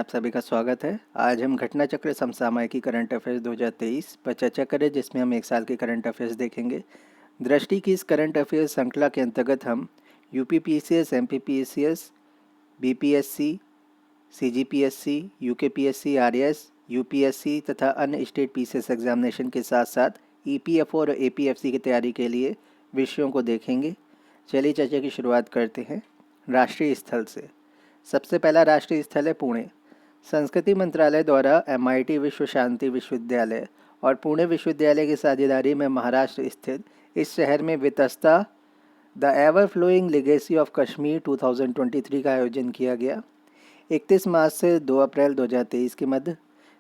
आप सभी का स्वागत है। आज हम घटना चक्र समसामयिकी करंट अफेयर्स 2023 पर चर्चा करें, जिसमें हम एक साल के करंट अफेयर्स देखेंगे। दृष्टि की इस करंट अफेयर्स श्रृंखला के अंतर्गत हम UPPCS, MPPCS, BPSC, CGPSC, UKPSC, RAS, UPSC तथा अन्य स्टेट पीसीएस एग्जामिनेशन के साथ साथ ईपीएफओ और एपीएफसी की तैयारी के लिए विषयों को देखेंगे। चलिए चर्चा की शुरुआत करते हैं राष्ट्रीय स्थल से। सबसे पहला राष्ट्रीय स्थल है पुणे। संस्कृति मंत्रालय द्वारा एमआईटी विश्व शांति विश्वविद्यालय और पुणे विश्वविद्यालय की साझेदारी में महाराष्ट्र स्थित इस शहर में Vitasta the ever flowing legacy of Kashmir 2023 का आयोजन किया गया। 31 मार्च से 2 अप्रैल 2023 के मध्य,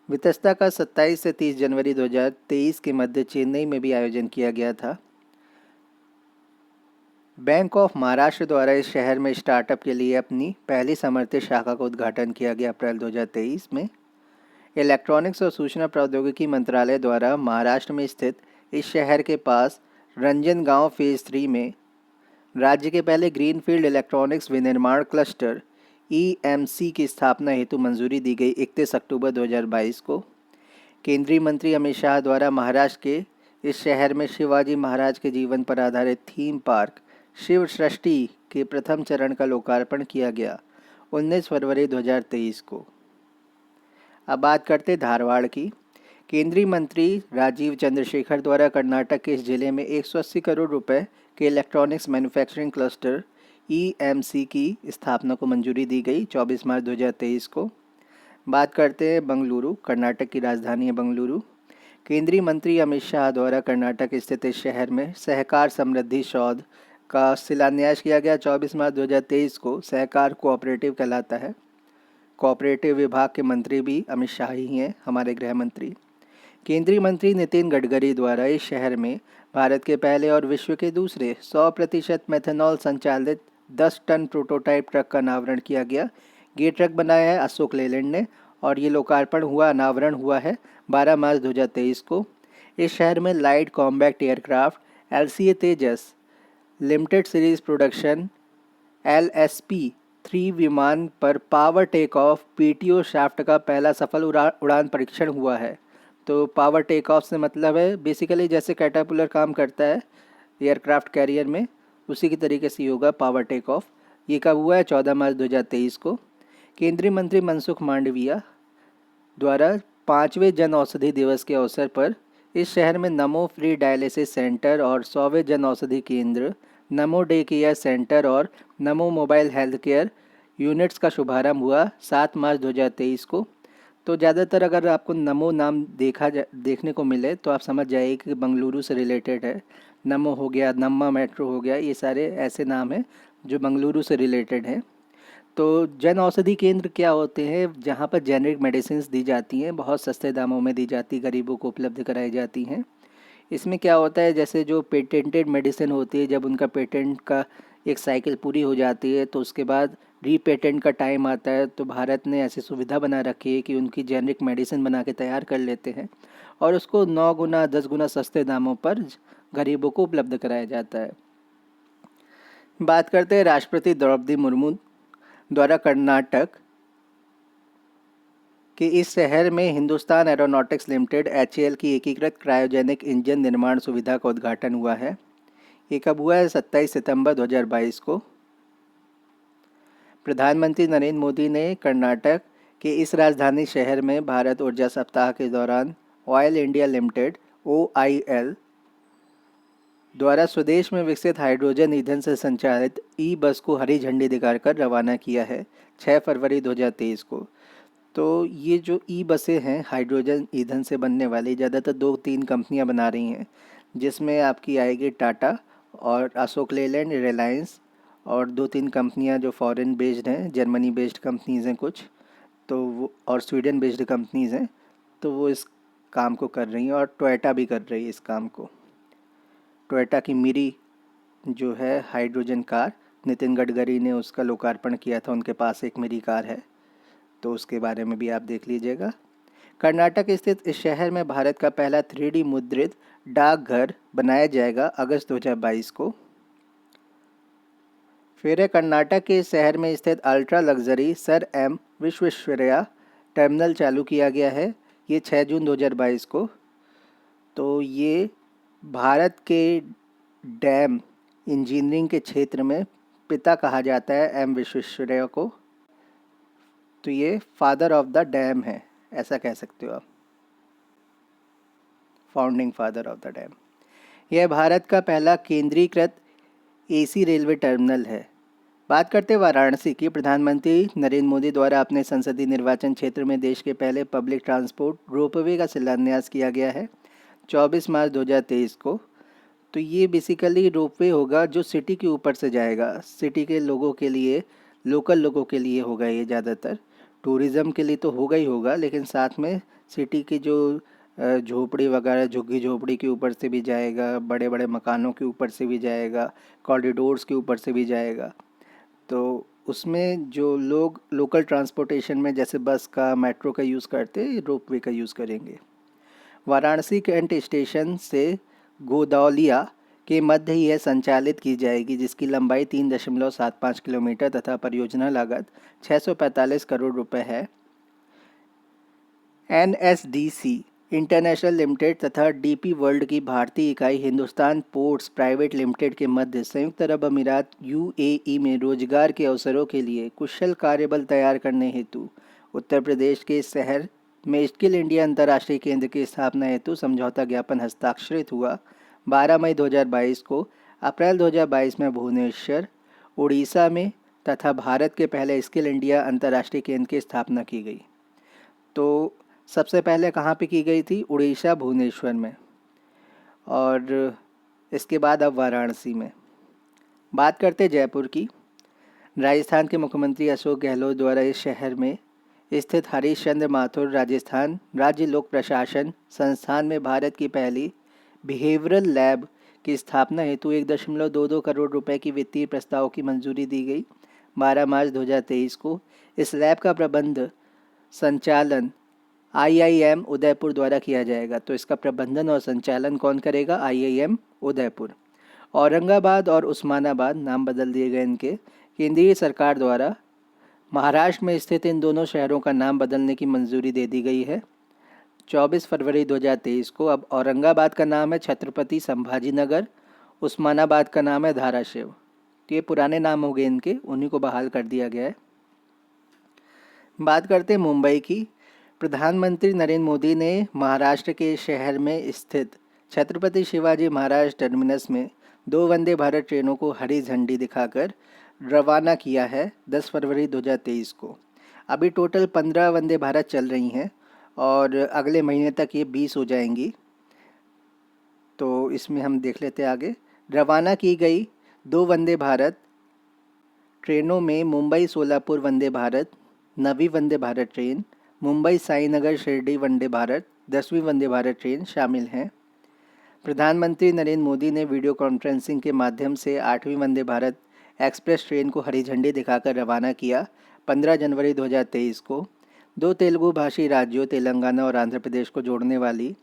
वितस्ता का 27 से 30 जनवरी 2023 के मध्य चेन्नई में भी आयोजन किया गया था। बैंक ऑफ महाराष्ट्र द्वारा इस शहर में स्टार्टअप के लिए अपनी पहली समर्थित शाखा का उद्घाटन किया गया अप्रैल 2023 में। इलेक्ट्रॉनिक्स और सूचना प्रौद्योगिकी मंत्रालय द्वारा महाराष्ट्र में स्थित इस शहर के पास रंजनगांव फेज़ 3 में राज्य के पहले ग्रीनफील्ड इलेक्ट्रॉनिक्स विनिर्माण क्लस्टर EMC की स्थापना हेतु मंजूरी दी गई 31 अक्टूबर 2022 को। केंद्रीय मंत्री अमित शाह द्वारा महाराष्ट्र के इस शहर में शिवाजी महाराज के जीवन पर आधारित थीम पार्क शिव सृष्टि के प्रथम चरण का लोकार्पण किया गया 19 फरवरी 2023 को। अब बात करते धारवाड़ की। केंद्रीय मंत्री राजीव चंद्रशेखर द्वारा कर्नाटक के इस जिले में 180 करोड़ रुपए के इलेक्ट्रॉनिक्स मैन्युफैक्चरिंग क्लस्टर EMC की स्थापना को मंजूरी दी गई 24 मार्च 2023 को। बात करते हैं बेंगलुरु। कर्नाटक की राजधानी है बेंगलुरु। केंद्रीय मंत्री अमित शाह द्वारा कर्नाटक स्थित इस शहर में सहकार समृद्धि सौध का शिलान्यास किया गया 24 मार्च 2023 को। सहकार कोऑपरेटिव कहलाता है। कोऑपरेटिव विभाग के मंत्री भी अमित शाह ही हैं, हमारे गृह मंत्री। केंद्रीय मंत्री नितिन गडकरी द्वारा इस शहर में भारत के पहले और विश्व के दूसरे 100% मेथनॉल संचालित 10 टन प्रोटोटाइप ट्रक का अनावरण किया गया। ये ट्रक बनाया है अशोक लेलैंड ने और ये लोकार्पण हुआ, अनावरण हुआ है 12 मार्च 2023 को। इस शहर में light combat aircraft LCA Tejas limited series production LSP-3 विमान पर power take off PTO shaft का पहला सफल उड़ान परीक्षण हुआ है। तो पावर टेक ऑफ से मतलब है बेसिकली जैसे कैटरपिलर काम करता है एयरक्राफ्ट कैरियर में, उसी की तरीके से होगा पावर टेक ऑफ। ये कब हुआ है? 14 मार्च 2023 को। केंद्रीय मंत्री मनसुख मांडविया द्वारा 5वें जन औषधि दिवस के अवसर पर इस शहर में नमो फ्री डायलिसिस सेंटर और 100वें जन औषधि केंद्र, नमो डे केयर सेंटर और नमो मोबाइल हेल्थ केयर यूनिट्स का शुभारंभ हुआ 7 मार्च 2023 को। तो ज़्यादातर अगर आपको नमो नाम देखने को मिले तो आप समझ जाइए कि बेंगलुरु से रिलेटेड है। नमो हो गया, नम्मा मेट्रो हो गया, ये सारे ऐसे नाम हैं जो बेंगलुरु से रिलेटेड हैं। तो जन औषधि केंद्र क्या होते हैं? जहाँ पर जेनरिक मेडिसिन दी जाती हैं, बहुत सस्ते दामों में दी जाती, गरीबों को उपलब्ध कराई जाती हैं। इसमें क्या होता है, जैसे जो पेटेंटेड मेडिसिन होती है, जब उनका पेटेंट का एक साइकिल पूरी हो जाती है तो उसके बाद रीपेटेंट का टाइम आता है, तो भारत ने ऐसी सुविधा बना रखी है कि उनकी जेनरिक मेडिसिन बना के तैयार कर लेते हैं और उसको 9 गुना 10 गुना सस्ते दामों पर गरीबों को उपलब्ध कराया जाता है। बात करते हैं राष्ट्रपति द्रौपदी मुर्मू द्वारा कर्नाटक कि इस शहर में हिंदुस्तान एरोनॉटिक्स लिमिटेड HAL की एकीकृत क्रायोजेनिक इंजन निर्माण सुविधा का उद्घाटन हुआ है। ये कब हुआ है? 27 सितंबर 2022 को। प्रधानमंत्री नरेंद्र मोदी ने कर्नाटक के इस राजधानी शहर में भारत ऊर्जा सप्ताह के दौरान ऑयल इंडिया लिमिटेड OIL द्वारा स्वदेश में विकसित हाइड्रोजन ईंधन से संचालित बस को हरी झंडी दिखाकर रवाना किया है 6 फरवरी 2023 को। तो ये जो बसें हैं हाइड्रोजन ईंधन से बनने वाली, ज़्यादातर 2-3 कंपनियां बना रही हैं, जिसमें आपकी आएगी टाटा और अशोक लेलैंड, रिलायंस और 2-3 कंपनियां जो फॉरेन बेस्ड हैं, जर्मनी बेस्ड कंपनीज़ हैं कुछ, तो वो और स्वीडन बेस्ड कंपनीज़ हैं, तो वो इस काम को कर रही हैं और टोयोटा भी कर रही है इस काम को। टोयोटा की मिरी जो है हाइड्रोजन कार, नितिन गडकरी ने उसका लोकार्पण किया था, उनके पास एक मिरी कार है, तो उसके बारे में भी आप देख लीजिएगा। कर्नाटक स्थित इस शहर में भारत का पहला 3D मुद्रित डाकघर बनाया जाएगा अगस्त 2022 को। फिर है कर्नाटक के शहर में स्थित ultra luxury Sir M Visvesvaraya terminal चालू किया गया है, ये 6 जून 2022 को। तो ये भारत के डैम इंजीनियरिंग के क्षेत्र में पिता कहा जाता है एम विश्वेश्वरैया को। तो ये फादर ऑफ द डैम है, ऐसा कह सकते हो आप, founding father of the dam. यह भारत का पहला केंद्रीकृत एसी रेलवे टर्मिनल है। बात करते हैं वाराणसी की। प्रधानमंत्री नरेंद्र मोदी द्वारा अपने संसदीय निर्वाचन क्षेत्र में देश के पहले पब्लिक ट्रांसपोर्ट रोपवे का शिलान्यास किया गया है 24 मार्च 2023 को। तो ये बेसिकली रोपवे होगा जो सिटी के ऊपर से जाएगा, सिटी के लोगों के लिए, लोकल लोगों के लिए होगा ये ज़्यादातर। टूरिज़्म के लिए तो होगा ही होगा, लेकिन साथ में सिटी की जो झोपड़ी वगैरह, झुग्गी झोपड़ी के ऊपर से भी जाएगा, बड़े बड़े मकानों के ऊपर से भी जाएगा, कॉरिडोर्स के ऊपर से भी जाएगा। तो उसमें जो लोग लोकल ट्रांसपोर्टेशन में जैसे बस का, मेट्रो का यूज़ करते हैं, रोपवे का यूज़ करेंगे। वाराणसी कैंट स्टेशन से गोदौलिया के मध्य यह संचालित की जाएगी, जिसकी लंबाई 3.75 किलोमीटर तथा परियोजना लागत 645 करोड़ रुपए है। NSDC इंटरनेशनल लिमिटेड तथा डीपी वर्ल्ड की भारतीय इकाई हिंदुस्तान पोर्ट्स प्राइवेट लिमिटेड के मध्य संयुक्त अरब अमीरात UAE में रोजगार के अवसरों के लिए कुशल कार्यबल तैयार करने हेतु उत्तर प्रदेश के शहर में स्किल इंडिया अंतर्राष्ट्रीय केंद्र की स्थापना हेतु समझौता ज्ञापन हस्ताक्षरित हुआ 12 मई 2022 को। अप्रैल 2022 में भुवनेश्वर, उड़ीसा में तथा भारत के पहले स्किल इंडिया अंतर्राष्ट्रीय केंद्र की स्थापना की गई। तो सबसे पहले कहाँ पे की गई थी? उड़ीसा, भुवनेश्वर में, और इसके बाद अब वाराणसी में। बात करते जयपुर की। राजस्थान के मुख्यमंत्री अशोक गहलोत द्वारा इस शहर में स्थित हरीश चंद्र माथुर राजस्थान राज्य लोक प्रशासन संस्थान में भारत की पहली बिहेवियरल लैब की स्थापना हेतु 1.22 करोड़ रुपए की वित्तीय प्रस्ताव की मंजूरी दी गई 12 मार्च 2023 को। इस लैब का प्रबंध संचालन IIM उदयपुर द्वारा किया जाएगा। तो इसका प्रबंधन और संचालन कौन करेगा? IIM उदयपुर। औरंगाबाद और उस्मानाबाद नाम बदल दिए गए इनके। केंद्रीय सरकार द्वारा महाराष्ट्र में स्थित इन दोनों शहरों का नाम बदलने की मंजूरी दे दी गई है 24 फरवरी 2023 को। अब औरंगाबाद का नाम है छत्रपति संभाजी नगर, उस्मानाबाद का नाम है धाराशिव। तो ये पुराने नाम हो गए इनके, उन्हीं को बहाल कर दिया गया है। बात करते हैं मुंबई की। प्रधानमंत्री नरेंद्र मोदी ने महाराष्ट्र के शहर में स्थित छत्रपति शिवाजी महाराज टर्मिनस में 2 वंदे भारत ट्रेनों को हरी झंडी दिखाकर रवाना किया है 10 फरवरी 2023 को। अभी टोटल 15 वंदे भारत चल रही हैं और अगले महीने तक ये 20 हो जाएंगी। तो इसमें हम देख लेते हैं आगे। रवाना की गई 2 वंदे भारत ट्रेनों में मुंबई सोलापुर वंदे भारत 9वीं वंदे भारत ट्रेन, मुंबई साईनगर शिरडी वंदे भारत 10वीं वंदे भारत ट्रेन शामिल हैं। प्रधानमंत्री नरेंद्र मोदी ने वीडियो कॉन्फ्रेंसिंग के माध्यम से 8वीं वंदे भारत एक्सप्रेस ट्रेन को हरी झंडी दिखाकर रवाना किया 15 जनवरी 2023 को। 2 तेलुगु भाषी राज्यों तेलंगाना और आंध्र प्रदेश को जोड़ने वाली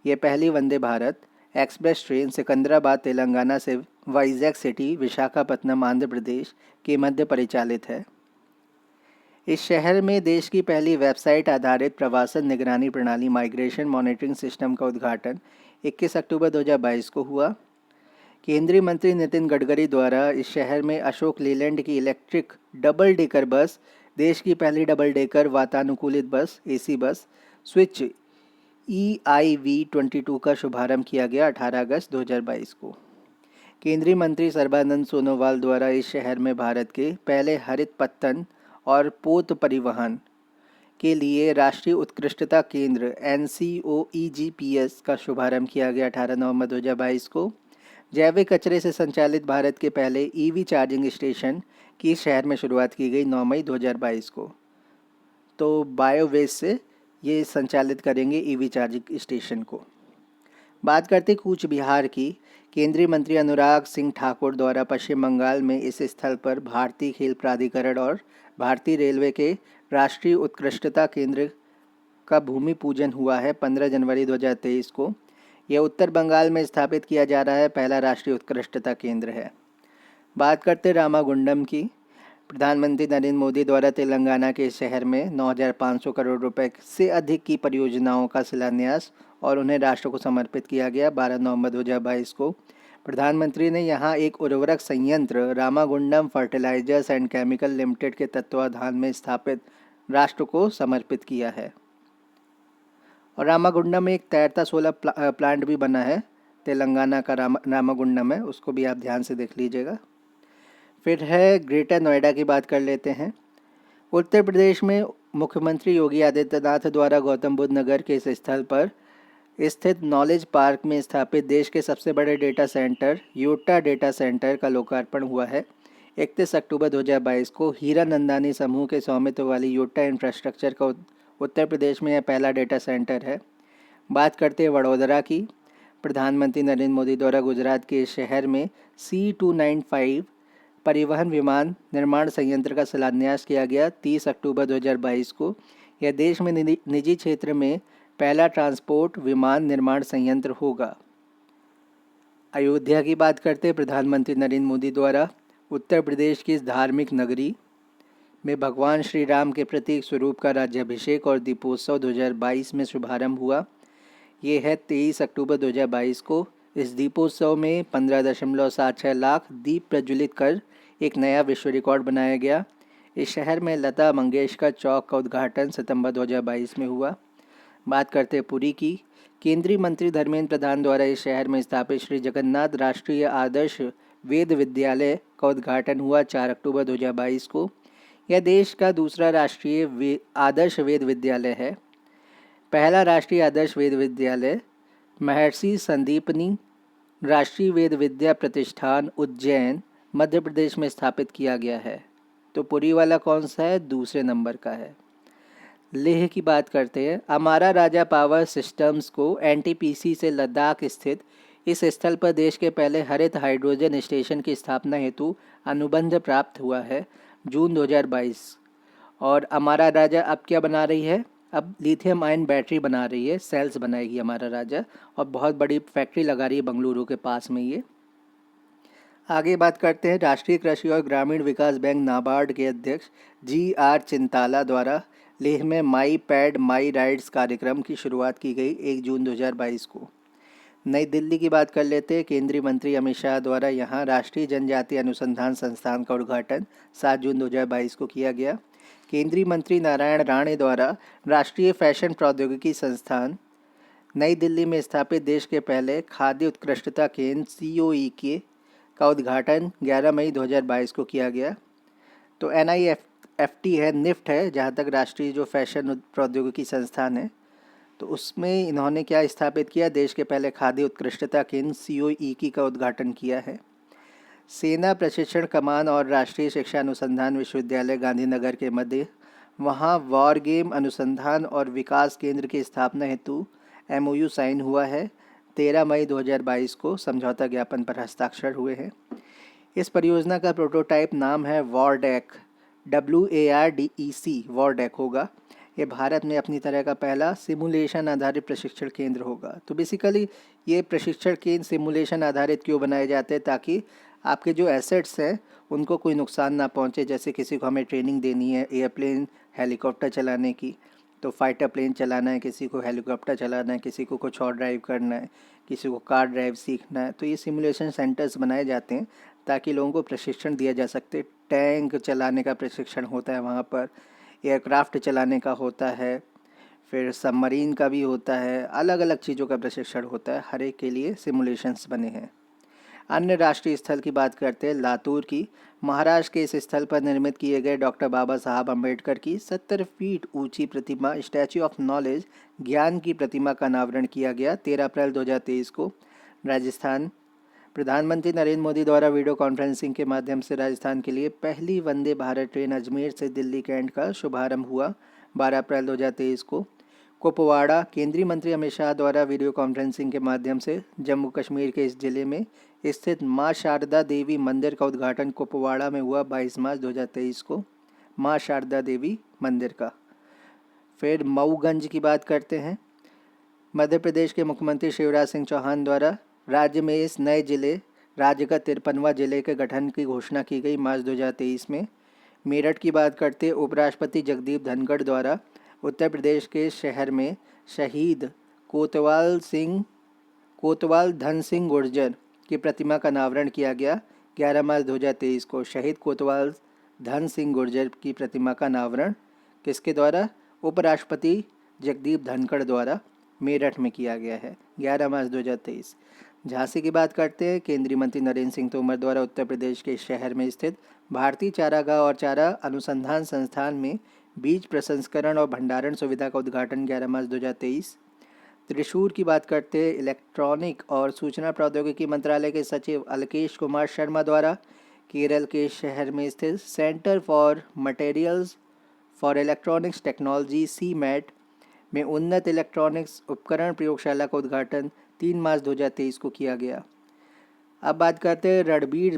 ये पहली वंदे भारत एक्सप्रेस ट्रेन सिकंदराबाद तेलंगाना से वाइजैक सिटी विशाखापत्तनम आंध्र प्रदेश के मध्य परिचालित है। इस शहर में देश की पहली वेबसाइट आधारित प्रवासन निगरानी प्रणाली माइग्रेशन मॉनिटरिंग सिस्टम का उद्घाटन 21 अक्टूबर 2022 को हुआ। केंद्रीय मंत्री नितिन गडकरी द्वारा इस शहर में अशोक लेलैंड की इलेक्ट्रिक डबल डेकर बस, देश की पहली डबल डेकर वातानुकूलित बस AC बस स्विच EIV22 का शुभारंभ किया गया 18 अगस्त 2022 को। केंद्रीय मंत्री सर्बानंद सोनोवाल द्वारा इस शहर में भारत के पहले हरित पत्तन और पोत परिवहन के लिए राष्ट्रीय उत्कृष्टता केंद्र NCOEGPS का शुभारंभ किया गया 18 नवंबर 2022 को। जैविक कचरे से संचालित भारत के पहले EV चार्जिंग स्टेशन की शहर में शुरुआत की गई 9 मई 2022 को। तो बायोवेस्ट से ये संचालित करेंगे EV चार्जिंग स्टेशन को। बात करते कूच बिहार की। केंद्रीय मंत्री अनुराग सिंह ठाकुर द्वारा पश्चिम बंगाल में इस स्थल पर भारतीय खेल प्राधिकरण और भारतीय रेलवे के राष्ट्रीय उत्कृष्टता केंद्र का भूमि पूजन हुआ है 15 जनवरी 2023 को। यह उत्तर बंगाल में स्थापित किया जा रहा है पहला राष्ट्रीय उत्कृष्टता केंद्र है। बात करते रामागुंडम की। प्रधानमंत्री नरेंद्र मोदी द्वारा तेलंगाना के शहर में 9,500 करोड़ रुपए से अधिक की परियोजनाओं का शिलान्यास और उन्हें राष्ट्र को समर्पित किया गया 12 नवंबर 2022 को। प्रधानमंत्री ने यहां एक उर्वरक संयंत्र Ramagundam fertilizers and chemical limited के तत्वाधान में स्थापित राष्ट्र को समर्पित किया है। और रामागुंडम में एक तैरता सोलर प्लांट भी बना है, तेलंगाना का रामागुंडम है, उसको भी आप ध्यान से देख लीजिएगा। फिर है ग्रेटर नोएडा की बात कर लेते हैं। उत्तर प्रदेश में मुख्यमंत्री योगी आदित्यनाथ द्वारा गौतम बुद्ध नगर के इस स्थल पर स्थित नॉलेज पार्क में स्थापित देश के सबसे बड़े data centre Yotta data centre का लोकार्पण हुआ है। 31 अक्टूबर 2022 को हीरा नंदानी समूह के स्वामित्व वाली योटा इंफ्रास्ट्रक्चर का उत्तर प्रदेश में यह पहला डेटा सेंटर है। बात करते हैं वडोदरा की। प्रधानमंत्री नरेंद्र मोदी द्वारा गुजरात के शहर में C295 परिवहन विमान निर्माण संयंत्र का शिलान्यास किया गया 30 अक्टूबर 2022 को। यह देश में निजी क्षेत्र में पहला ट्रांसपोर्ट विमान निर्माण संयंत्र होगा। अयोध्या की बात करते प्रधानमंत्री नरेंद्र मोदी द्वारा उत्तर प्रदेश की इस धार्मिक नगरी में भगवान श्री राम के प्रतीक स्वरूप का राज्याभिषेक और दीपोत्सव 2022 में शुभारंभ हुआ। ये है 23 अक्टूबर 2022 को। इस दीपोत्सव में 15.76 लाख दीप प्रज्वलित कर एक नया विश्व रिकॉर्ड बनाया गया। इस शहर में लता मंगेशकर चौक का उद्घाटन सितंबर 2022 में हुआ। बात करते हैं पुरी की। केंद्रीय मंत्री धर्मेंद्र प्रधान द्वारा इस शहर में स्थापित श्री जगन्नाथ राष्ट्रीय आदर्श वेद विद्यालय का उद्घाटन हुआ 4 अक्टूबर 2022 को। यह देश का दूसरा राष्ट्रीय आदर्श वेद विद्यालय है। पहला राष्ट्रीय आदर्श वेद विद्यालय महर्षि संदीपनी राष्ट्रीय वेद विद्या प्रतिष्ठान उज्जैन मध्य प्रदेश में स्थापित किया गया है। तो पुरी वाला कौन सा है? दूसरे नंबर का है। लेह की बात करते हैं। अमारा राजा पावर सिस्टम्स को NTPC से लद्दाख स्थित इस स्थल पर देश के पहले हरित हाइड्रोजन स्टेशन की स्थापना हेतु अनुबंध प्राप्त हुआ है जून 2022। और अमारा राजा अब क्या बना रही है? अब लिथियम आयन बैटरी बना रही है, सेल्स बनाएगी हमारा राजा, और बहुत बड़ी फैक्ट्री लगा रही है बंगलुरु के पास में ये। आगे बात करते हैं। राष्ट्रीय कृषि और ग्रामीण विकास बैंक नाबार्ड के अध्यक्ष GR चिंताला द्वारा लेह में माई पैड माई राइड्स कार्यक्रम की शुरुआत की गई 1 जून 2022 को। नई दिल्ली की बात कर लेते हैं। केंद्रीय मंत्री अमित शाह द्वारा यहाँ राष्ट्रीय जनजातीय अनुसंधान संस्थान का उद्घाटन 7 जून 2022 को किया गया। केंद्रीय मंत्री नारायण राणे द्वारा राष्ट्रीय फैशन प्रौद्योगिकी संस्थान नई दिल्ली में स्थापित देश के पहले खाद्य उत्कृष्टता केंद्र COEK का उद्घाटन 11 मई 2022 को किया गया। तो NIFT है, निफ्ट है, जहाँ तक राष्ट्रीय जो फैशन प्रौद्योगिकी संस्थान है, तो उसमें इन्होंने क्या स्थापित किया? देश के पहले खाद्य उत्कृष्टता केंद्र COEK का उद्घाटन किया है। सेना प्रशिक्षण कमान और राष्ट्रीय शिक्षा अनुसंधान विश्वविद्यालय गांधीनगर के मध्य वहाँ वॉर गेम अनुसंधान और विकास केंद्र की स्थापना हेतु MOU साइन हुआ है। 13 मई 2022 को समझौता ज्ञापन पर हस्ताक्षर हुए हैं। इस परियोजना का प्रोटोटाइप नाम है वॉरडेक, WARDEC वॉरडेक होगा। ये भारत में अपनी तरह का पहला सिमुलेशन आधारित प्रशिक्षण केंद्र होगा। तो बेसिकली ये प्रशिक्षण केंद्र सिमुलेशन आधारित क्यों बनाए जाते हैं? ताकि आपके जो एसेट्स हैं उनको कोई नुकसान ना पहुंचे। जैसे किसी को हमें ट्रेनिंग देनी है एयरप्लेन हेलीकॉप्टर चलाने की, तो फाइटर प्लेन चलाना है, किसी को हेलीकॉप्टर चलाना है, किसी को कुछ और ड्राइव करना है, किसी को कार ड्राइव सीखना है, तो ये सिमुलेशन सेंटर्स बनाए जाते हैं ताकि लोगों को प्रशिक्षण दिया जा सकते। टैंक चलाने का प्रशिक्षण होता है वहाँ पर, एयरक्राफ्ट चलाने का होता है, फिर सबमरीन का भी होता है, अलग अलग चीज़ों का प्रशिक्षण होता है। हर एक के लिए सिमुलेशंस बने हैं। अन्य राष्ट्रीय स्थल की बात करते हैं। लातूर की। महाराष्ट्र के इस स्थल पर निर्मित किए गए डॉक्टर बाबा साहब अम्बेडकर की 70 फीट ऊंची प्रतिमा स्टैच्यू ऑफ नॉलेज ज्ञान की प्रतिमा का अनावरण किया गया 13 अप्रैल 2023 को राजस्थान। प्रधानमंत्री नरेंद्र मोदी द्वारा वीडियो कॉन्फ्रेंसिंग के माध्यम से राजस्थान के लिए पहली वंदे भारत ट्रेन अजमेर से दिल्ली कैंट का शुभारंभ हुआ 12 अप्रैल 2023 को। कुपवाड़ा। केंद्रीय मंत्री अमित शाह द्वारा वीडियो कॉन्फ्रेंसिंग के माध्यम से जम्मू कश्मीर के इस जिले में स्थित माँ शारदा देवी मंदिर का उद्घाटन कुपवाड़ा में हुआ 22 मार्च 2023 को, माँ शारदा देवी मंदिर का। फिर मऊगंज की बात करते हैं। मध्य प्रदेश के मुख्यमंत्री शिवराज सिंह चौहान द्वारा राज्य में इस नए जिले राज्य का 53वां जिले के गठन की घोषणा की गई मार्च 2023 में। मेरठ की बात करते हैं, उपराष्ट्रपति जगदीप धनखड़ द्वारा उत्तर प्रदेश के शहर में शहीद कोतवाल धन सिंह गुर्जर की प्रतिमा का अनावरण किया गया। 11 मार्च 2023 को शहीद कोतवाल धन सिंह गुर्जर की प्रतिमा का अनावरण किसके द्वारा? उपराष्ट्रपति जगदीप धनखड़ द्वारा मेरठ में किया गया है 11 मार्च 2023। झांसी की बात करते हैं, केंद्रीय मंत्री नरेंद्र सिंह तोमर द्वारा उत्तर प्रदेश के शहर में स्थित भारतीय चारागाह और चारा अनुसंधान संस्थान में बीज प्रसंस्करण और भंडारण सुविधा का उद्घाटन 11 मार्च 2023। त्रिशूर की बात करते हैं, इलेक्ट्रॉनिक और सूचना प्रौद्योगिकी मंत्रालय के सचिव अलकेश कुमार शर्मा द्वारा केरल के शहर में स्थित centre for materials for electronics technology CMAT में उन्नत इलेक्ट्रॉनिक्स उपकरण प्रयोगशाला का उद्घाटन 3 मार्च 2023 को किया गया। अब बात करते हैं रणबीर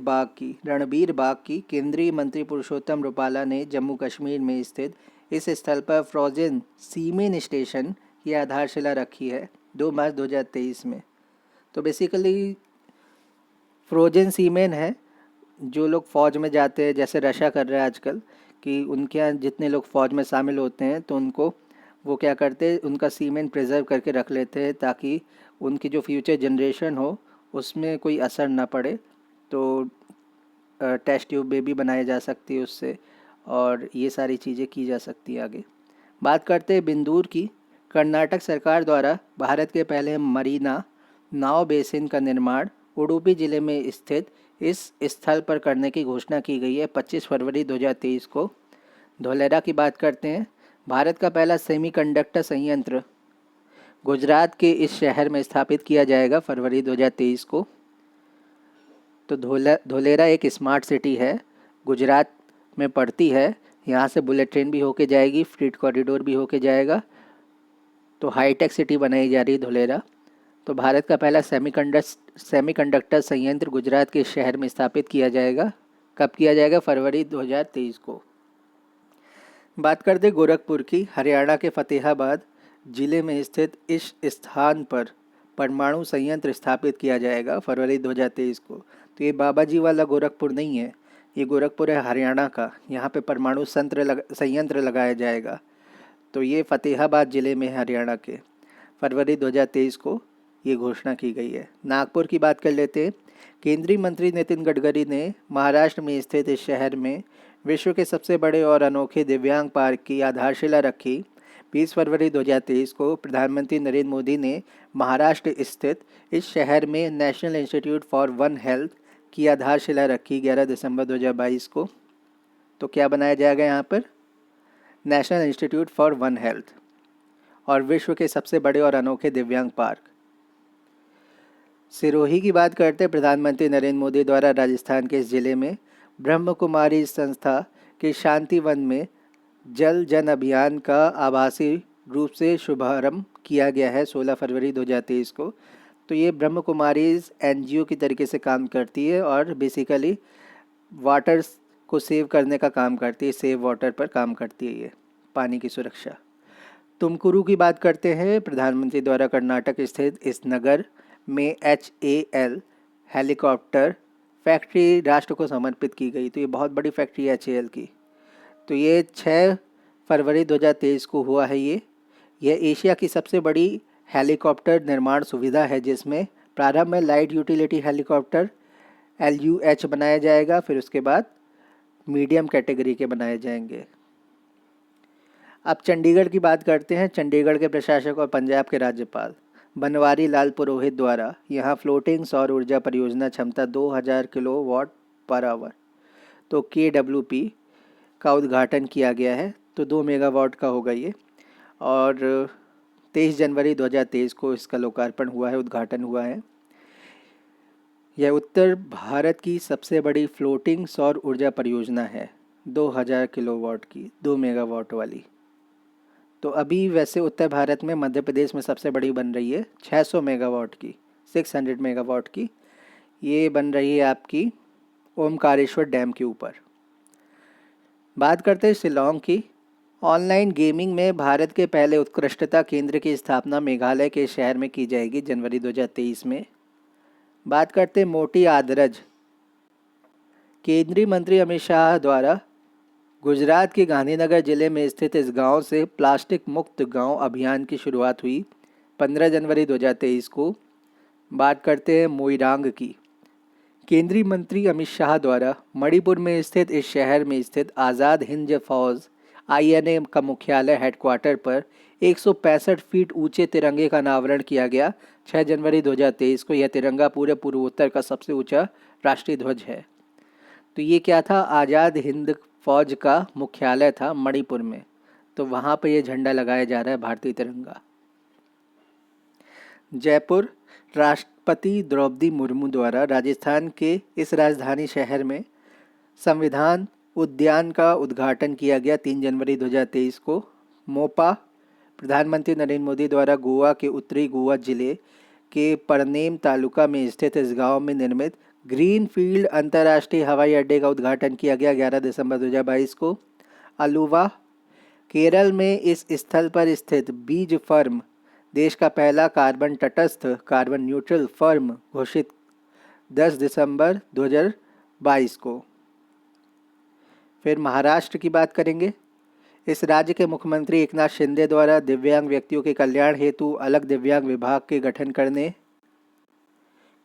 बाग की केंद्रीय मंत्री पुरुषोत्तम रुपाला ने जम्मू कश्मीर में स्थित इस स्थल पर फ्रोजन सीमेन स्टेशन की आधारशिला रखी है 2 मार्च 2023 में। तो बेसिकली फ्रोजन सीमेन है, जो लोग फ़ौज में जाते हैं, जैसे रशा कर रहे हैं आजकल कि उनके यहाँ जितने लोग फ़ौज में शामिल होते हैं तो उनको वो क्या करते हैं, उनका सीमेन प्रिजर्व करके रख लेते हैं ताकि उनकी जो फ्यूचर जनरेशन हो उसमें कोई असर ना पड़े। तो टेस्ट ट्यूब बेबी बनाई जा सकती है उससे, और ये सारी चीज़ें की जा सकती है आगे। बात करते हैं बिंदूर की। कर्नाटक सरकार द्वारा भारत के पहले मरीना नाव बेसिन का निर्माण उडुपी जिले में स्थित इस स्थल पर करने की घोषणा की गई है 25 फरवरी 2023 को। धोलेरा की बात करते हैं, भारत का पहला सेमीकंडक्टर संयंत्र गुजरात के इस शहर में स्थापित किया जाएगा फरवरी 2023 को। तो धोलेरा एक स्मार्ट सिटी है, गुजरात में पड़ती है। यहाँ से बुलेट ट्रेन भी होके जाएगी, फ्रीट कॉरिडोर भी होके जाएगा। तो हाईटेक सिटी बनाई जा रही है धोलेरा। तो भारत का पहला सेमीकंडक्टर संयंत्र गुजरात के शहर में स्थापित किया जाएगा। कब किया जाएगा? फरवरी 2023 को। बात करते गोरखपुर की। हरियाणा के फतेहाबाद जिले में स्थित इस स्थान पर परमाणु संयंत्र स्थापित किया जाएगा फरवरी 2023 को। तो ये बाबा जी वाला गोरखपुर नहीं है, ये गोरखपुर है हरियाणा का। यहाँ पे परमाणु संयंत्र लगाया जाएगा। तो ये फतेहाबाद ज़िले में है हरियाणा के। फरवरी 2023 को ये घोषणा की गई है। नागपुर की बात कर लेते हैं। केंद्रीय मंत्री नितिन गडकरी ने महाराष्ट्र में स्थित इस शहर में विश्व के सबसे बड़े और अनोखे दिव्यांग पार्क की आधारशिला रखी। 20 फरवरी 2023 को प्रधानमंत्री नरेंद्र मोदी ने महाराष्ट्र स्थित इस शहर में national institute for one health की आधारशिला रखी 11 दिसंबर 2022 को। तो क्या बनाया जाएगा यहाँ पर? National institute for one health और विश्व के सबसे बड़े और अनोखे दिव्यांग पार्क। सिरोही की बात करते हैं। प्रधानमंत्री नरेंद्र मोदी द्वारा राजस्थान के इस जिले में ब्रह्म कुमारी संस्था के शांति वन में जल जन अभियान का आभासी रूप से शुभारंभ किया गया है 16 फरवरी 2023 को। तो ये ब्रह्म कुमारीज एनजीओ की तरीके से काम करती है और बेसिकली वाटर को सेव करने का काम करती है, सेव वाटर पर काम करती है, ये पानी की सुरक्षा। तुमकुरू की बात करते हैं। प्रधानमंत्री द्वारा कर्नाटक स्थित इस नगर में HAL हेलीकॉप्टर फैक्ट्री राष्ट्र को समर्पित की गई। तो ये बहुत बड़ी फैक्ट्री है HAL की। तो ये 6 फरवरी 2023 को हुआ है। यह एशिया की सबसे बड़ी हेलीकॉप्टर निर्माण सुविधा है, जिसमें प्रारंभ में लाइट यूटिलिटी हेलीकॉप्टर LUH बनाया जाएगा, फिर उसके बाद मीडियम कैटेगरी के बनाए जाएंगे। अब चंडीगढ़ की बात करते हैं। चंडीगढ़ के प्रशासक और पंजाब के राज्यपाल बनवारी लाल पुरोहित द्वारा यहाँ फ्लोटिंग सौर ऊर्जा परियोजना क्षमता 2000 किलोवाट पर आवर तो KWP का उद्घाटन किया गया है। तो 2 मेगावाट का होगा ये, और 23 जनवरी 2023 को इसका लोकार्पण हुआ है, उद्घाटन हुआ है। यह उत्तर भारत की सबसे बड़ी फ्लोटिंग सौर ऊर्जा परियोजना है, 2000 किलोवाट की, 2 मेगावाट वाली। तो अभी वैसे उत्तर भारत में मध्य प्रदेश में सबसे बड़ी बन रही है 600 मेगावाट की, 600 मेगावाट की। ये बन रही है आपकी ओमकारेश्वर डैम के ऊपर। बात करते हैं शिलोंग की। ऑनलाइन गेमिंग में भारत के पहले उत्कृष्टता केंद्र की स्थापना मेघालय के शहर में की जाएगी जनवरी 2023 में। बात करते हैं मोटी आदरज। केंद्रीय मंत्री अमित शाह द्वारा गुजरात के गांधीनगर जिले में स्थित इस गांव से प्लास्टिक मुक्त गांव अभियान की शुरुआत हुई 15 जनवरी 2023 को। बात करते हैं मोइरांग की। केंद्रीय मंत्री अमित शाह द्वारा मणिपुर में स्थित इस शहर में स्थित आज़ाद हिंद फौज आईएनए का मुख्यालय हेडक्वार्टर पर 165 फीट ऊंचे तिरंगे का अनावरण किया गया 6 जनवरी 2023 को। यह तिरंगा पूरे पूर्वोत्तर का सबसे ऊंचा राष्ट्रीय ध्वज है। तो ये क्या था, आज़ाद हिंद फौज का मुख्यालय था मणिपुर में, तो वहाँ पर यह झंडा लगाया जा रहा है, भारतीय तिरंगा। जयपुर। राष्ट्रपति द्रौपदी मुर्मू द्वारा राजस्थान के इस राजधानी शहर में संविधान उद्यान का उद्घाटन किया गया 3 जनवरी 2023 को। मोपा। प्रधानमंत्री नरेंद्र मोदी द्वारा गोवा के उत्तरी गोवा जिले के परनेम तालुका में स्थित इस गांव में निर्मित ग्रीन फील्ड अंतर्राष्ट्रीय हवाई अड्डे का उद्घाटन किया गया 11 दिसंबर 2022 को। अलुवा। केरल में इस स्थल पर स्थित बीज फर्म देश का पहला कार्बन तटस्थ कार्बन न्यूट्रल फर्म घोषित 10 दिसंबर 2022 को। फिर महाराष्ट्र की बात करेंगे। इस राज्य के मुख्यमंत्री एकनाथ शिंदे द्वारा दिव्यांग व्यक्तियों के कल्याण हेतु अलग दिव्यांग विभाग के गठन करने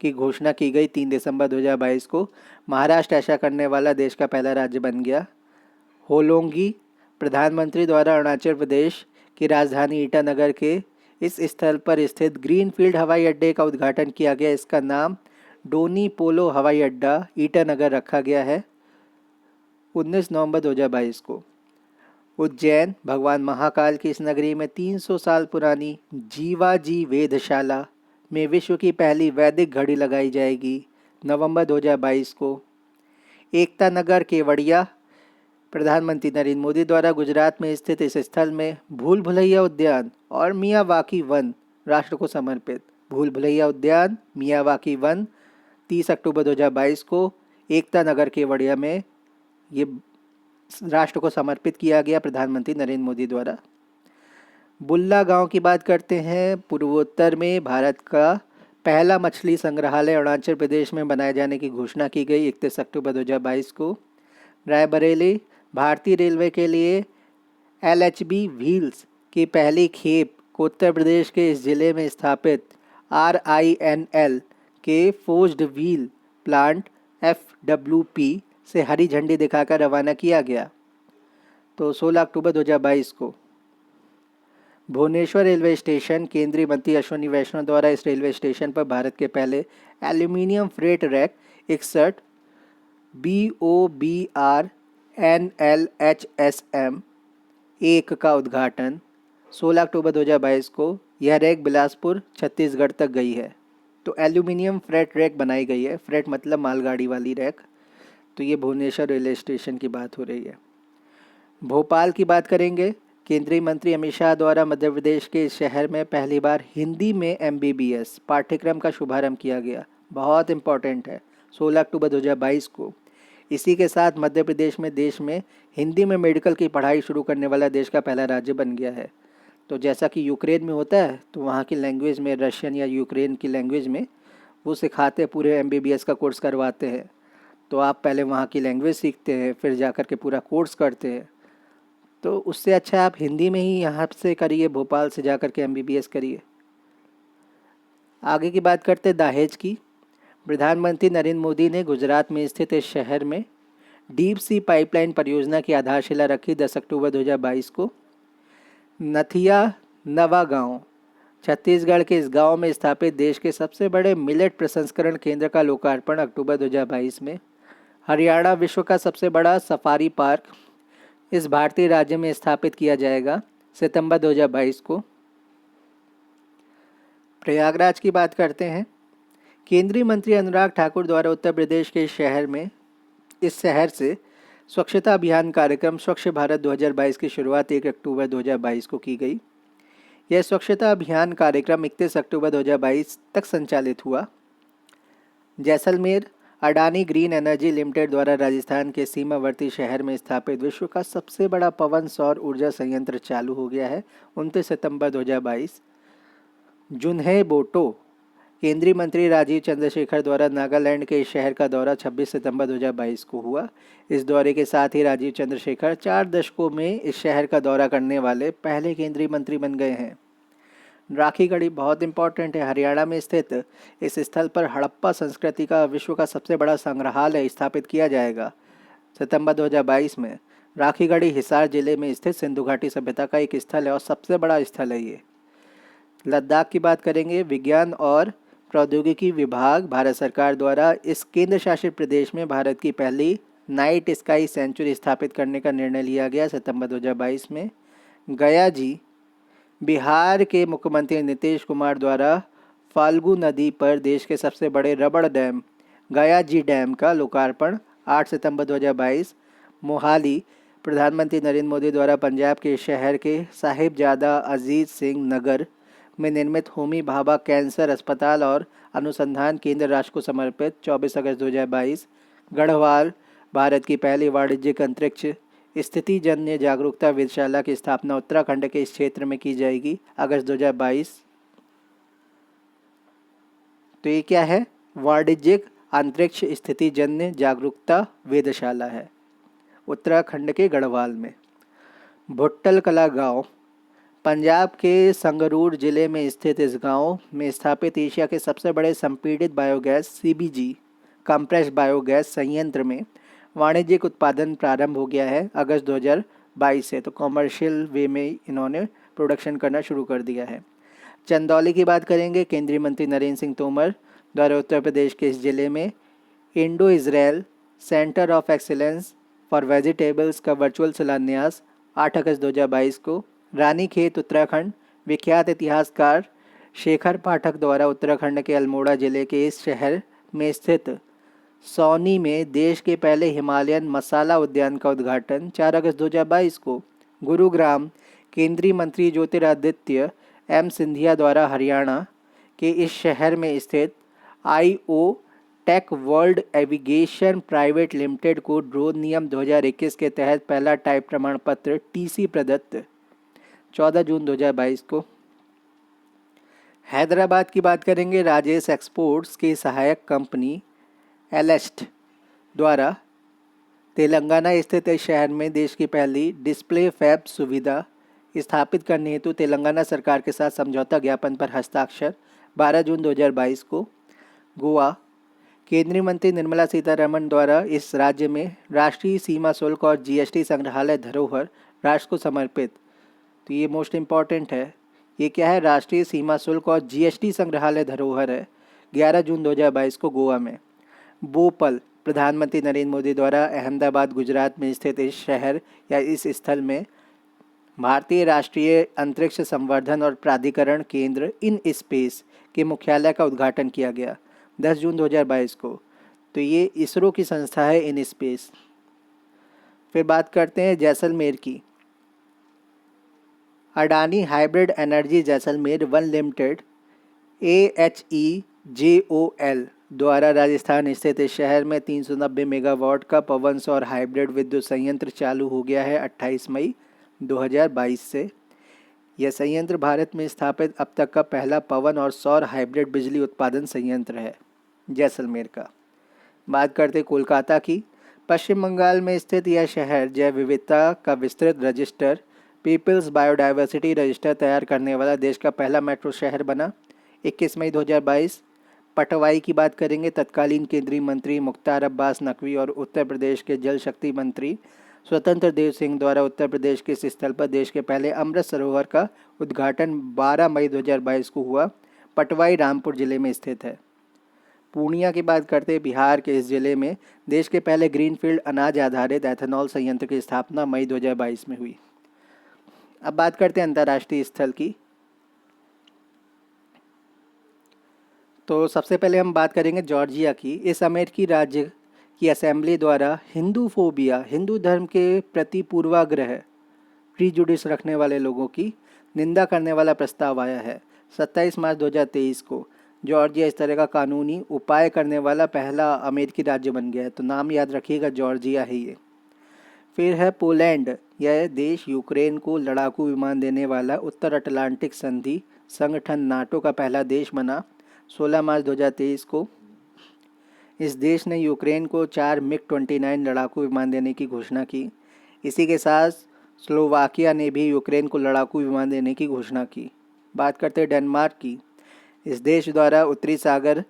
की घोषणा की गई 3 दिसंबर 2022 को। महाराष्ट्र ऐसा करने वाला देश का पहला राज्य बन गया। होलोंगी। प्रधानमंत्री द्वारा अरुणाचल प्रदेश की राजधानी ईटानगर के इस स्थल पर स्थित ग्रीनफील्ड हवाई अड्डे का उद्घाटन किया गया। इसका नाम डोनी पोलो हवाई अड्डा ईटानगर रखा गया है 19 नवंबर 2022 को। उज्जैन। भगवान महाकाल की इस नगरी में 300 साल पुरानी जीवाजी वेधशाला में विश्व की पहली वैदिक घड़ी लगाई जाएगी नवंबर 2022 को। एकता नगर केवड़िया। प्रधानमंत्री नरेंद्र मोदी द्वारा गुजरात में स्थित इस स्थल में भूल भुलैया उद्यान और मियावाकी वन राष्ट्र को समर्पित। भूल भुलैया उद्यान, मियावाकी वन 30 अक्टूबर 2022 को एकता नगर केवड़िया में ये राष्ट्र को समर्पित किया गया प्रधानमंत्री नरेंद्र मोदी द्वारा। बुल्ला गांव की बात करते हैं। पूर्वोत्तर में भारत का पहला मछली संग्रहालय अरुणाचल प्रदेश में बनाए जाने की घोषणा की गई 31 अक्टूबर 2022 को। रायबरेली। भारतीय रेलवे के लिए LHB व्हील्स की पहली खेप को उत्तर प्रदेश के इस जिले में स्थापित RINL के फोर्ज्ड व्हील प्लांट FWP से हरी झंडी दिखाकर रवाना किया गया तो 16 अक्टूबर 2022 को। Bhubaneswar railway station. केंद्रीय मंत्री अश्विनी वैष्णव द्वारा इस रेलवे स्टेशन पर भारत के पहले aluminium freight rack 61 BOBR NLHSM 1 का उद्घाटन 16 अक्टूबर 2022 को। यह रैक बिलासपुर छत्तीसगढ़ तक गई है। तो एल्यूमिनियम फ्रेट रैक बनाई गई है। फ्रेट मतलब मालगाड़ी वाली रैक। तो ये भुवनेश्वर रेलवे स्टेशन की बात हो रही है। भोपाल की बात करेंगे। केंद्रीय मंत्री अमित शाह द्वारा मध्य प्रदेश के इस शहर में पहली बार हिंदी में MBBS पाठ्यक्रम का शुभारंभ किया गया। बहुत इम्पॉर्टेंट है, 16 अक्टूबर 2022 को। इसी के साथ मध्य प्रदेश में देश में हिंदी में मेडिकल की पढ़ाई शुरू करने वाला देश का पहला राज्य बन गया है। तो जैसा कि यूक्रेन में होता है, तो वहाँ की लैंग्वेज में, रशियन या यूक्रेन की लैंग्वेज में वो सिखाते हैं, पूरे MBBS का कोर्स करवाते हैं। तो आप पहले वहाँ की लैंग्वेज सीखते हैं, फिर जाकर के पूरा कोर्स करते हैं। तो उससे अच्छा आप हिंदी में ही यहाँ से करिए, भोपाल से जाकर के MBBS करिए। आगे की बात करते हैं दहेज की। प्रधानमंत्री नरेंद्र मोदी ने गुजरात में स्थित इस शहर में डीप सी पाइपलाइन परियोजना की आधारशिला रखी 10 अक्टूबर 2022 को। नथिया नवा गांव। छत्तीसगढ़ के इस गांव में स्थापित देश के सबसे बड़े मिलेट प्रसंस्करण केंद्र का लोकार्पण अक्टूबर 2022 में। हरियाणा विश्व का सबसे बड़ा सफारी पार्क इस भारतीय राज्य में स्थापित किया जाएगा सितंबर 2022 को। प्रयागराज की बात करते हैं। केंद्रीय मंत्री अनुराग ठाकुर द्वारा उत्तर प्रदेश के इस शहर से स्वच्छता अभियान कार्यक्रम स्वच्छ भारत 2022 की शुरुआत 1 अक्टूबर 2022 को की गई। यह स्वच्छता अभियान कार्यक्रम 31 अक्टूबर 2022 तक संचालित हुआ। Jaisalmer. Adani green energy limited द्वारा राजस्थान के सीमावर्ती शहर में स्थापित विश्व का सबसे बड़ा पवन सौर ऊर्जा संयंत्र चालू हो गया है 29 सितंबर 2022। जुन्हे बोटो। केंद्रीय मंत्री राजीव चंद्रशेखर द्वारा नागालैंड के इस शहर का दौरा 26 सितंबर 2022 को हुआ। इस दौरे के साथ ही राजीव चंद्रशेखर 4 दशकों में इस शहर का दौरा करने वाले पहले केंद्रीय मंत्री बन गए हैं। राखी गढ़ी बहुत इंपॉर्टेंट है। हरियाणा में स्थित इस स्थल पर हड़प्पा संस्कृति का विश्व का सबसे बड़ा संग्रहालय स्थापित किया जाएगा। सितंबर 2022 में राखी गढ़ी हिसार जिले में स्थित सिंधु घाटी सभ्यता का एक स्थल है और सबसे बड़ा स्थल है ये। लद्दाख की बात करेंगे। विज्ञान और प्रौद्योगिकी विभाग भारत सरकार द्वारा इस केंद्र शासित प्रदेश में भारत की पहली नाइट स्काई सेंचुरी स्थापित करने का निर्णय लिया गया सितंबर 2022 में। गया जी बिहार के मुख्यमंत्री नीतीश कुमार द्वारा फाल्गु नदी पर देश के सबसे बड़े रबड़ डैम गया जी डैम का लोकार्पण 8 सितंबर 2022। मोहाली प्रधानमंत्री नरेंद्र मोदी द्वारा पंजाब के शहर के साहिबजादा अजीत सिंह नगर में निर्मित होमी भाभा कैंसर अस्पताल और अनुसंधान केंद्र राष्ट्र को समर्पित 24 अगस्त 2022। गढ़वाल भारत की पहली वाणिज्यिक अंतरिक्ष स्थिति जन्य जागरूकता वेधशाला की स्थापना उत्तराखंड के इस क्षेत्र में की जाएगी अगस्त 2022। तो ये क्या है? वाणिज्यिक अंतरिक्ष स्थिति जन्य जागरूकता वेधशाला है, उत्तराखंड के गढ़वाल में। भुट्टल कला गांव पंजाब के संगरूर जिले में स्थित इस गांव में स्थापित एशिया के सबसे बड़े संपीड़ित बायोगैस सीबीजी कंप्रेस्ड बायोगैस संयंत्र में वाणिज्यिक उत्पादन प्रारंभ हो गया है अगस्त 2022 से। तो कॉमर्शियल वे में इन्होंने प्रोडक्शन करना शुरू कर दिया है। चंदौली की बात करेंगे। केंद्रीय मंत्री नरेंद्र सिंह तोमर द्वारा उत्तर प्रदेश के इस जिले में Indo Israel centre of excellence for vegetables का वर्चुअल शिलान्यास 8 अगस्त 2022 को। रानीखेत उत्तराखंड विख्यात इतिहासकार शेखर पाठक द्वारा उत्तराखंड के अल्मोड़ा जिले के इस शहर में स्थित सौनी में देश के पहले हिमालयन मसाला उद्यान का उद्घाटन 4 अगस्त 2022 को। गुरुग्राम केंद्रीय मंत्री ज्योतिरादित्य एम सिंधिया द्वारा हरियाणा के इस शहर में स्थित IO Tech World Avigation Private Limited को ड्रोन नियम 2021 के तहत पहला टाइप प्रमाण पत्र TC प्रदत्त 14 जून 2022 को। हैदराबाद की बात करेंगे। राजेश एक्सपोर्ट्स की सहायक कंपनी एलेस्ट द्वारा तेलंगाना स्थित इस शहर में देश की पहली डिस्प्ले फैब सुविधा स्थापित करने हेतु तेलंगाना सरकार के साथ समझौता ज्ञापन पर हस्ताक्षर 12 जून 2022 को। गोवा केंद्रीय मंत्री निर्मला सीतारमण द्वारा इस राज्य में राष्ट्रीय सीमा शुल्क और GST संग्रहालय धरोहर राष्ट्र को समर्पित। तो ये मोस्ट इम्पॉर्टेंट है। ये क्या है? राष्ट्रीय सीमा शुल्क और GST संग्रहालय धरोहर है 11 जून 2022 को गोवा में। बोपल प्रधानमंत्री नरेंद्र मोदी द्वारा अहमदाबाद गुजरात में स्थित इस शहर या इस स्थल में भारतीय राष्ट्रीय अंतरिक्ष संवर्धन और प्राधिकरण केंद्र इन स्पेस के मुख्यालय का उद्घाटन किया गया 10 जून 2022 को। तो ये इसरो की संस्था है इन स्पेस। फिर बात करते हैं जैसलमेर की। Adani hybrid energy Jaisalmer one limited AHEJOL द्वारा राजस्थान स्थित इस शहर में 390 मेगावाट का पवन सौर हाइब्रिड विद्युत संयंत्र चालू हो गया है 28 मई 2022 से। यह संयंत्र भारत में स्थापित अब तक का पहला पवन और सौर हाइब्रिड बिजली उत्पादन संयंत्र है जैसलमेर का। बात करते कोलकाता की। पश्चिम बंगाल में स्थित यह शहर जैव विविधता का विस्तृत रजिस्टर पीपल्स बायोडाइवर्सिटी रजिस्टर तैयार करने वाला देश का पहला मेट्रो शहर बना 21 मई 2022। पटवाई की बात करेंगे। तत्कालीन केंद्रीय मंत्री मुख्तार अब्बास नकवी और उत्तर प्रदेश के जल शक्ति मंत्री स्वतंत्र देव सिंह द्वारा उत्तर प्रदेश के इस स्थल पर देश के पहले अमृत सरोवर का उद्घाटन 12 मई 2022 को हुआ। पटवाई रामपुर जिले में स्थित है। पूर्णिया की बात करते हैं। बिहार के इस जिले में देश के पहले ग्रीनफील्ड अनाज आधारित एथेनॉल संयंत्र की स्थापना मई 2022 में हुई। अब बात करते हैं अंतर्राष्ट्रीय स्थल की। तो सबसे पहले हम बात करेंगे जॉर्जिया की। इस अमेरिकी राज्य की असेंबली द्वारा हिंदू फोबिया हिंदू धर्म के प्रति पूर्वाग्रह प्रीजुडिस रखने वाले लोगों की निंदा करने वाला प्रस्ताव आया है 27 मार्च 2023 को। जॉर्जिया इस तरह का कानूनी उपाय करने वाला पहला अमेरिकी राज्य बन गया है। तो नाम याद रखिएगा, जॉर्जिया है ये। फिर है पोलैंड। यह देश यूक्रेन को लड़ाकू विमान देने वाला उत्तर अटलांटिक संधि संगठन नाटो का पहला देश बना 16 मार्च 2023 को इस देश ने यूक्रेन को 4 MiG-29 लड़ाकू विमान देने की घोषणा की। इसी के साथ स्लोवाकिया ने भी यूक्रेन को लड़ाकू विमान देने की घोषणा की। बात करते हैं डेनमार्क की। इस देश द्वारा उत्तरी सागर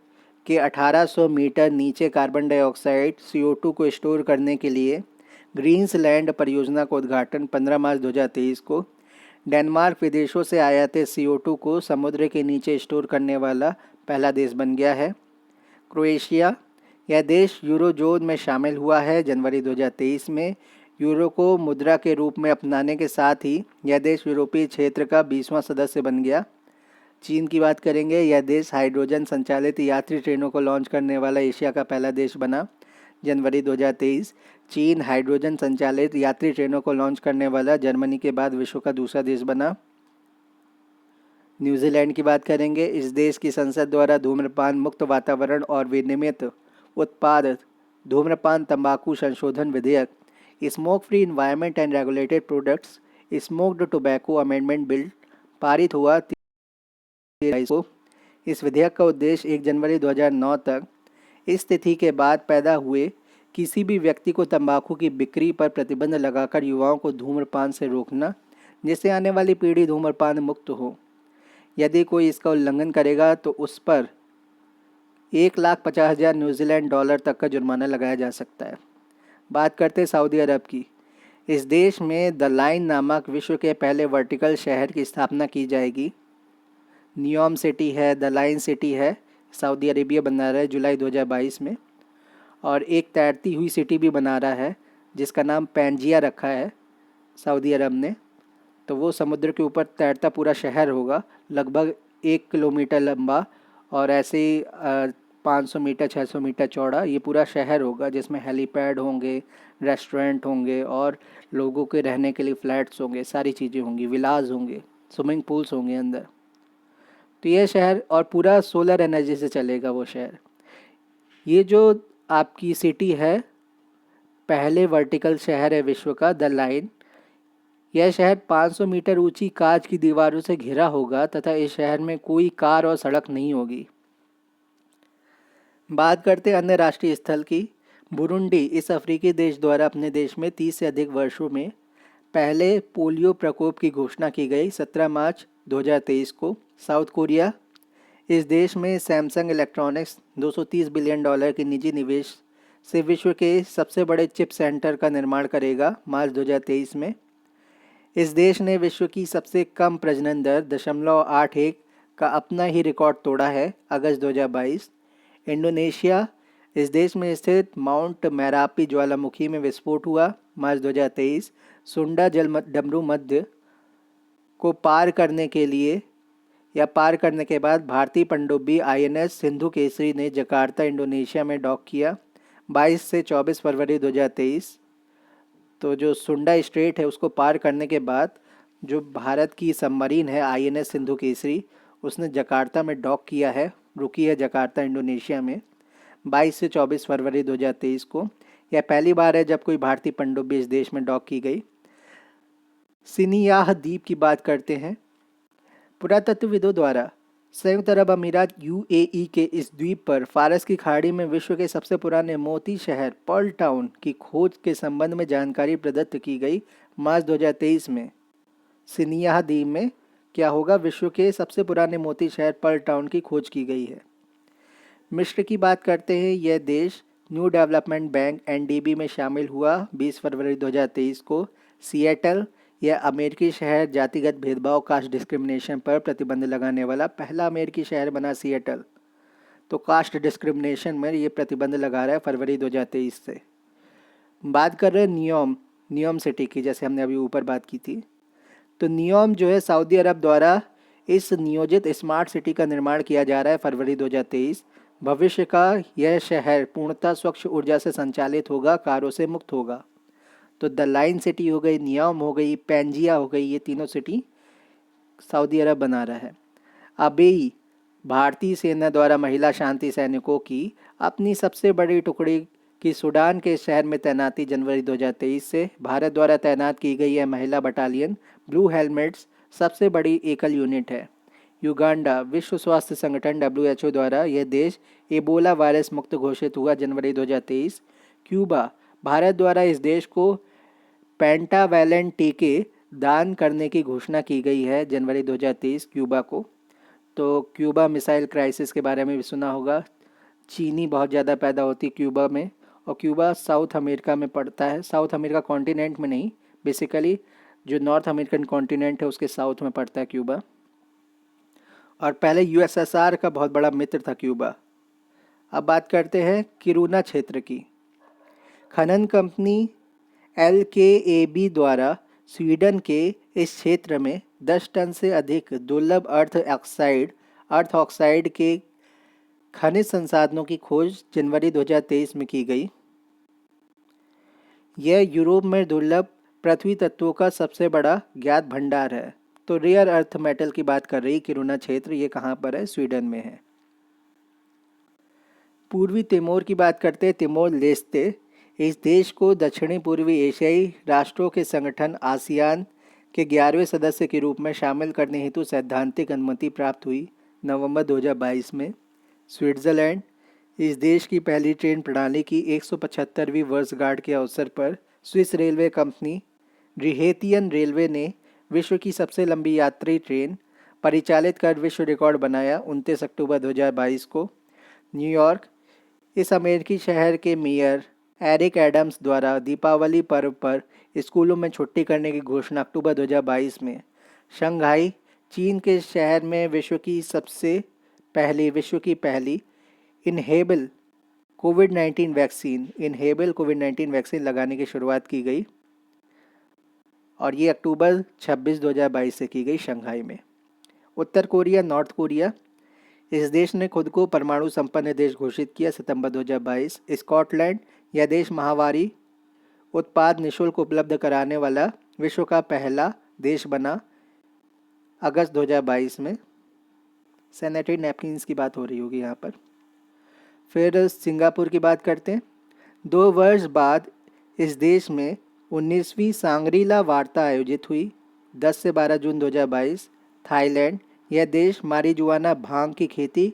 के 1800 मीटर नीचे कार्बन डाइऑक्साइड CO2 को स्टोर करने के लिए ग्रीन्सलैंड परियोजना का उद्घाटन 15 मार्च 2023 को। डेनमार्क विदेशों से आयातित CO2 को समुद्र के नीचे स्टोर करने वाला पहला देश बन गया है। क्रोएशिया, यह देश यूरोजोन में शामिल हुआ है। जनवरी 2023 में यूरो को मुद्रा के रूप में अपनाने के साथ ही यह देश यूरोपीय क्षेत्र का 20वां सदस्य बन गया। चीन की बात करेंगे। यह देश हाइड्रोजन संचालित यात्री ट्रेनों को लॉन्च करने वाला एशिया का पहला देश बना। जनवरी 2023 चीन हाइड्रोजन संचालित यात्री ट्रेनों को लॉन्च करने वाला जर्मनी के बाद विश्व का दूसरा देश बना। न्यूजीलैंड की बात करेंगे। इस देश की संसद द्वारा धूम्रपान मुक्त वातावरण और विनियमित उत्पाद धूम्रपान तंबाकू संशोधन विधेयक smoke free environment and regulated products smoked tobacco amendment bill पारित हुआ। इस विधेयक का उद्देश्य 1 जनवरी 2009 तक इस तिथि के बाद पैदा हुए किसी भी व्यक्ति को तंबाकू की बिक्री पर प्रतिबंध लगाकर युवाओं को धूम्रपान से रोकना, जिससे आने वाली पीढ़ी धूम्रपान मुक्त हो। यदि कोई इसका उल्लंघन करेगा तो उस पर 1,50,000 न्यूजीलैंड डॉलर तक का जुर्माना लगाया जा सकता है। बात करते हैं सऊदी अरब की। इस देश में द लाइन नामक विश्व के पहले वर्टिकल शहर की स्थापना की जाएगी। नियोम सिटी है, द लाइन सिटी है, सऊदी अरेबिया बना रहा है जुलाई 2022 में। और एक तैरती हुई सिटी भी बना रहा है जिसका नाम पैंजिया रखा है सऊदी अरब ने। तो वो समुद्र के ऊपर तैरता पूरा शहर होगा, लगभग 1 किलोमीटर लंबा और ऐसे ही 500 मीटर 600 मीटर चौड़ा ये पूरा शहर होगा, जिसमें हेलीपैड होंगे, रेस्टोरेंट होंगे और लोगों के रहने के लिए फ्लैट्स होंगे, सारी चीज़ें होंगी, विलाज होंगे, स्विमिंग पूल्स होंगे अंदर। तो ये शहर और पूरा सोलर एनर्जी से चलेगा वो शहर। ये जो आपकी सिटी है, पहले वर्टिकल शहर है विश्व का, द लाइन। यह शहर 500 मीटर ऊंची कांच की दीवारों से घिरा होगा तथा इस शहर में कोई कार और सड़क नहीं होगी। बात करते हैं अन्य राष्ट्रीय स्थल की। बुरुंडी इस अफ्रीकी देश द्वारा अपने देश में 30 से अधिक वर्षों में पहले पोलियो प्रकोप की घोषणा की गई 17 मार्च 2023 को। साउथ कोरिया, इस देश में सैमसंग इलेक्ट्रॉनिक्स 230 बिलियन डॉलर के निजी निवेश से विश्व के सबसे बड़े चिप सेंटर का निर्माण करेगा मार्च 2023 में। इस देश ने विश्व की सबसे कम प्रजनन दर 0.81 का अपना ही रिकॉर्ड तोड़ा है अगस्त 2022। इंडोनेशिया, इस देश में स्थित माउंट मैरापी ज्वालामुखी में विस्फोट हुआ मार्च 2023। सुंडा जल डमरू मध्य को पार करने के लिए या पार करने के बाद भारतीय पनडुब्बी INS सिंधु केसरी ने जकार्ता इंडोनेशिया में डॉक किया 22 से 24 फरवरी 2023। तो जो सुंडा स्ट्रेट है उसको पार करने के बाद जो भारत की सबमरीन है INS सिंधु केसरी, उसने जकार्ता में डॉक किया है, रुकी है जकार्ता इंडोनेशिया में 22 से 24 फरवरी 2023 को। यह पहली बार है जब कोई भारतीय पनडुब्बी इस देश में डॉक की गई। सिनियाह द्वीप की बात करते हैं। पुरातत्वविदों द्वारा संयुक्त अरब अमीरात UAE के इस द्वीप पर फारस की खाड़ी में विश्व के सबसे पुराने मोती शहर पर्ल टाउन की खोज के संबंध में जानकारी प्रदत्त की गई मार्च 2023 में। सिनियाह द्वीप में क्या होगा, विश्व के सबसे पुराने मोती शहर पर्ल टाउन की खोज की गई है। मिस्र की बात करते हैं। यह देश न्यू डेवलपमेंट बैंक NDB में शामिल हुआ 20 फरवरी 2023 को। सिएटल, यह अमेरिकी शहर जातिगत भेदभाव कास्ट डिस्क्रिमिनेशन पर प्रतिबंध लगाने वाला पहला अमेरिकी शहर बना सिएटल। तो कास्ट डिस्क्रिमिनेशन में ये प्रतिबंध लगा रहा है फरवरी 2023 से। बात कर रहे हैं नियोम सिटी की, जैसे हमने अभी ऊपर बात की थी। तो नियोम जो है सऊदी अरब द्वारा इस नियोजित स्मार्ट सिटी का निर्माण किया जा रहा है फरवरी 2023। भविष्य का यह शहर पूर्णतः स्वच्छ ऊर्जा से संचालित होगा, कारों से मुक्त होगा। तो द लाइन सिटी हो गई, नियोम हो गई, पैंजिया हो गई, ये तीनों सिटी सऊदी अरब बना रहा है। अबेई, भारतीय सेना द्वारा महिला शांति सैनिकों की अपनी सबसे बड़ी टुकड़ी की सूडान के शहर में तैनाती जनवरी 2023 से। भारत द्वारा तैनात की गई यह महिला बटालियन ब्लू हेलमेट्स सबसे बड़ी एकल यूनिट है। युगांडा। विश्व स्वास्थ्य संगठन WHO द्वारा यह देश एबोला वायरस मुक्त घोषित हुआ जनवरी 2023। क्यूबा। भारत द्वारा इस देश को पेंटावैलेंट टीके दान करने की घोषणा की गई है जनवरी 2023 क्यूबा को। तो क्यूबा मिसाइल क्राइसिस के बारे में भी सुना होगा। चीनी बहुत ज़्यादा पैदा होती क्यूबा में, और क्यूबा साउथ अमेरिका में पड़ता है। साउथ अमेरिका कॉन्टिनेंट में नहीं, बेसिकली जो नॉर्थ अमेरिकन कॉन्टिनेंट है उसके साउथ में पड़ता है क्यूबा। और पहले USSR का बहुत बड़ा मित्र था क्यूबा। अब बात करते हैं किरूना क्षेत्र की। खनन कंपनी LKAB द्वारा स्वीडन के इस क्षेत्र में 10 टन से अधिक दुर्लभ अर्थ ऑक्साइड के खनिज संसाधनों की खोज जनवरी 2023 में की गई। यह यूरोप में दुर्लभ पृथ्वी तत्वों का सबसे बड़ा ज्ञात भंडार है। तो रेयर अर्थ मेटल की बात कर रही किरूना क्षेत्र, ये कहाँ पर है? स्वीडन में है। पूर्वी तिमोर की बात करते हैं। तिमोर लेस्ते इस देश को दक्षिणी पूर्वी एशियाई राष्ट्रों के संगठन आसियान के 11वें सदस्य के रूप में शामिल करने हेतु सैद्धांतिक अनुमति प्राप्त हुई नवंबर 2022 में। स्विट्ज़रलैंड इस देश की पहली ट्रेन प्रणाली की 175वीं वर्षगांठ के अवसर पर स्विस रेलवे कंपनी ड्रीहेतियन रेलवे ने विश्व की सबसे लंबी यात्री ट्रेन परिचालित कर विश्व रिकॉर्ड बनाया 29 अक्टूबर 2022 को। न्यूयॉर्क इस अमेरिकी शहर के मेयर एरिक एडम्स द्वारा दीपावली पर्व पर स्कूलों में छुट्टी करने की घोषणा अक्टूबर 2022 में। शंघाई चीन के शहर में विश्व की पहली इनहेबल कोविड-19 वैक्सीन लगाने की शुरुआत की गई, और ये अक्टूबर 26, 2022 से की गई शंघाई में। उत्तर कोरिया नॉर्थ कोरिया इस देश ने खुद को परमाणु संपन्न देश घोषित किया सितंबर 2022। स्कॉटलैंड यह देश माहवारी उत्पाद निःशुल्क उपलब्ध कराने वाला विश्व का पहला देश बना अगस्त 2022 में। सैनिटरी नैपकिन्स की बात हो रही होगी यहाँ पर। फिर सिंगापुर की बात करते हैं। 2 वर्ष बाद इस देश में 19वीं सांग्रीला वार्ता आयोजित हुई 10 से 12 जून 2022। थाईलैंड यह देश मारिजुआना भांग की खेती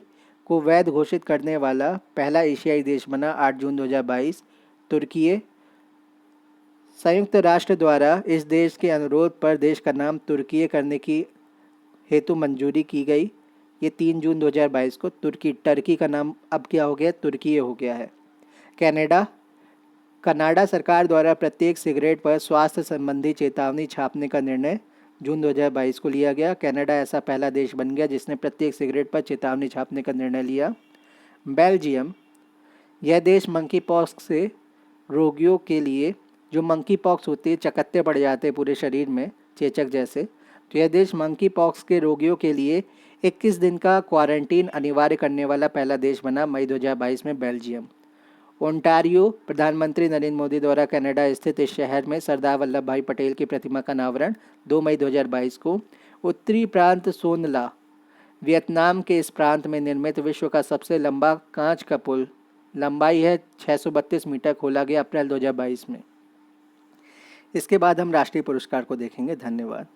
को वैध घोषित करने वाला पहला एशियाई देश बना 8 जून 2022। तुर्की संयुक्त राष्ट्र द्वारा इस देश के अनुरोध पर देश का नाम तुर्की करने की हेतु मंजूरी की गई। ये 3 जून 2022 को टर्की का नाम अब क्या हो गया? तुर्की हो गया है। कनाडा सरकार द्वारा प्रत्येक सिगरेट पर स्वास्थ्य संबंधी चेतावनी छापने का निर्णय जून 2022 को लिया गया। कनाडा ऐसा पहला देश बन गया जिसने प्रत्येक सिगरेट पर चेतावनी छापने का निर्णय लिया। बेल्जियम यह देश मंकी पॉक्स से रोगियों के लिए, जो मंकी पॉक्स होती है, चकत्ते पड़ जाते हैं पूरे शरीर में चेचक जैसे, तो यह देश मंकी पॉक्स के रोगियों के लिए 21 दिन का क्वारंटीन अनिवार्य करने वाला पहला देश बना मई 2022 में बेल्जियम। ओंटारियो प्रधानमंत्री नरेंद्र मोदी द्वारा कनाडा स्थित इस शहर में सरदार वल्लभ भाई पटेल की प्रतिमा का अनावरण 2 मई 2022 को। उत्तरी प्रांत सोनला वियतनाम के इस प्रांत में निर्मित विश्व का सबसे लंबा कांच का पुल, लंबाई है 632 मीटर, खोला गया अप्रैल 2022 में। इसके बाद हम राष्ट्रीय पुरस्कार को देखेंगे। धन्यवाद।